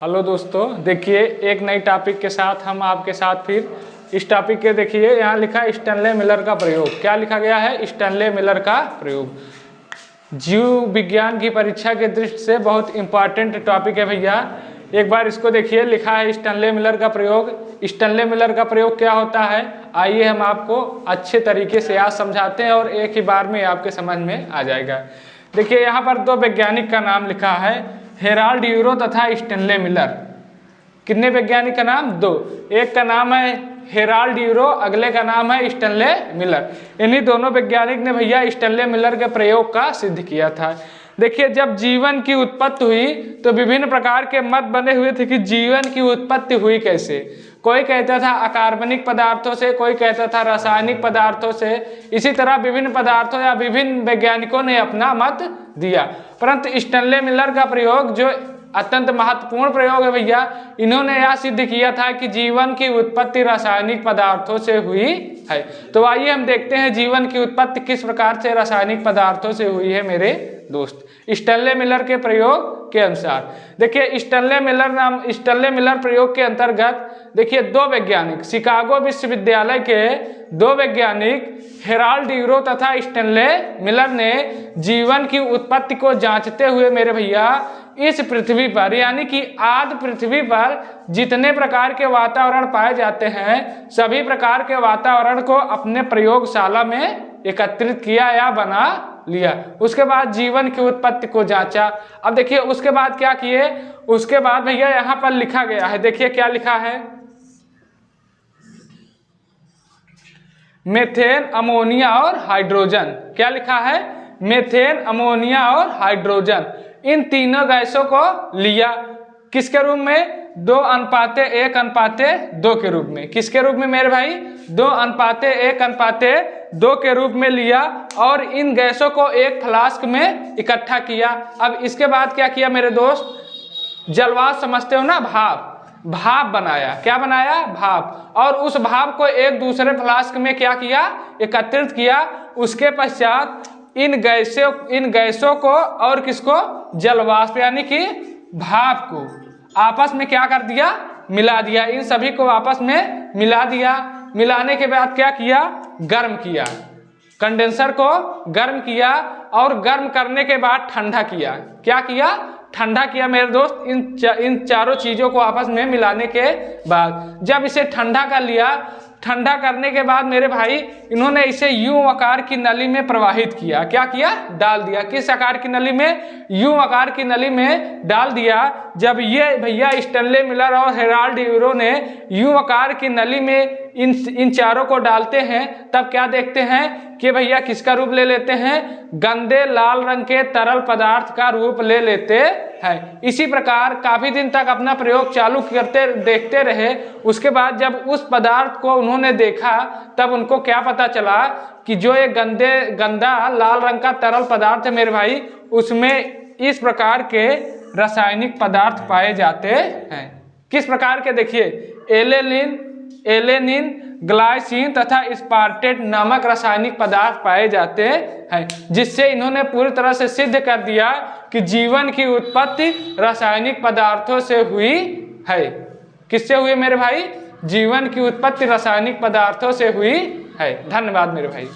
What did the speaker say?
Hello दोस्तों, देखिए एक नई टॉपिक के साथ हम आपके साथ फिर इस टॉपिक के देखिए यहाँ लिखा है स्टैनले मिलर का प्रयोग। क्या लिखा गया है? स्टैनले मिलर का प्रयोग। जीव विज्ञान की परीक्षा के दृष्टि से बहुत इंपॉर्टेंट टॉपिक है भैया। एक बार इसको देखिए, लिखा है स्टैनले मिलर का प्रयोग। स्टैनले मिलर का प्रयोग क्या होता है, आइए हम आपको अच्छे तरीके से आज समझाते हैं और एक ही बार में आपके समझ में आ जाएगा। देखिए यहाँ पर दो वैज्ञानिक का नाम लिखा है, हेराल्ड यूरो तथा स्टैनले मिलर। कितने वैज्ञानिक का नाम? दो। एक का नाम है हेराल्ड यूरो, अगले का नाम है स्टैनले मिलर। इन्हीं दोनों वैज्ञानिक ने भैया स्टैनले मिलर के प्रयोग का सिद्ध किया था। देखिए जब जीवन की उत्पत्ति हुई तो विभिन्न प्रकार के मत बने हुए थे कि जीवन की उत्पत्ति हुई कैसे। कोई कहता था अकार्बनिक पदार्थों से, कोई कहता था रासायनिक पदार्थों से। इसी तरह विभिन्न पदार्थों या विभिन्न वैज्ञानिकों ने अपना मत दिया, परंतु स्टैनले मिलर का प्रयोग जो अत्यंत महत्वपूर्ण प्रयोग है भैया, इन्होंने यह सिद्ध किया था कि जीवन की उत्पत्ति रासायनिक पदार्थों से हुई है। तो आइए हम देखते हैं जीवन की उत्पत्ति किस प्रकार से रासायनिक पदार्थों से हुई है मेरे दोस्त, स्टैनले मिलर के प्रयोग के अनुसार। देखिए स्टैनले मिलर प्रयोग के अंतर्गत देखिए दो वैज्ञानिक, शिकागो विश्वविद्यालय के दो वैज्ञानिक हेराल्ड यूरो तथा स्टैनले मिलर ने जीवन की उत्पत्ति को जांचते हुए मेरे भैया इस पृथ्वी पर यानी कि आदि पृथ्वी पर जितने प्रकार के वातावरण पाए जाते हैं सभी प्रकार के वातावरण को अपने प्रयोगशाला में एकत्रित किया या बना लिया। उसके बाद जीवन की उत्पत्ति को जांचा। अब देखिए उसके बाद क्या किए, उसके बाद भैया यहाँ पर लिखा गया है, देखिए क्या लिखा है, मेथेन, अमोनिया और हाइड्रोजन। क्या लिखा है? मेथेन, अमोनिया और हाइड्रोजन। इन तीनों गैसों को लिया किसके रूप में? 2:1:2 के रूप में। किसके रूप में मेरे भाई? 2:1:2 के रूप में लिया और इन गैसों को एक फ्लास्क में इकट्ठा किया। अब इसके बाद क्या किया मेरे दोस्त? जलवाष्प समझते हो ना, भाप बनाया। क्या बनाया? भाप। और उस भाप को एक दूसरे फ्लास्क में क्या किया? एकत्रित किया। उसके पश्चात इन गैसों को और किसको? जलवाष्प यानी कि भाप को आपस में क्या कर दिया? मिला दिया। इन सभी को आपस में मिला दिया। मिलाने के बाद क्या किया? गर्म किया। कंडेंसर को गर्म किया और गर्म करने के बाद ठंडा किया। क्या किया? ठंडा किया मेरे दोस्त। इन चारों चीजों को आपस में मिलाने के बाद जब इसे ठंडा कर लिया, ठंडा करने के बाद मेरे भाई इन्होंने इसे यू आकार की नली में प्रवाहित किया। क्या किया? डाल दिया। किस आकार की नली में? यू आकार की नली में डाल दिया। जब ये भैया स्टैनले मिलर और हेराल्ड यूरो ने यू आकार की नली में इन चारों को डालते हैं, तब क्या देखते हैं कि भैया किसका रूप ले लेते हैं? गंदे लाल रंग के तरल पदार्थ का रूप ले लेते हैं। इसी प्रकार काफी दिन तक अपना प्रयोग चालू करते देखते रहे। उसके बाद जब उस पदार्थ को उन्होंने देखा तब उनको क्या पता चला कि जो ये गंदा लाल रंग का तरल पदार्थ है मेरे भाई, उसमें इस प्रकार के रासायनिक पदार्थ पाए जाते हैं। किस प्रकार के? देखिए एलेनिन, ग्लाइसिन तथा स्पार्टेट नामक रासायनिक पदार्थ पाए जाते हैं, जिससे इन्होंने पूरी तरह से सिद्ध कर दिया कि जीवन की उत्पत्ति रासायनिक पदार्थों से हुई है। किससे हुई मेरे भाई? जीवन की उत्पत्ति रासायनिक पदार्थों से हुई है। धन्यवाद मेरे भाई।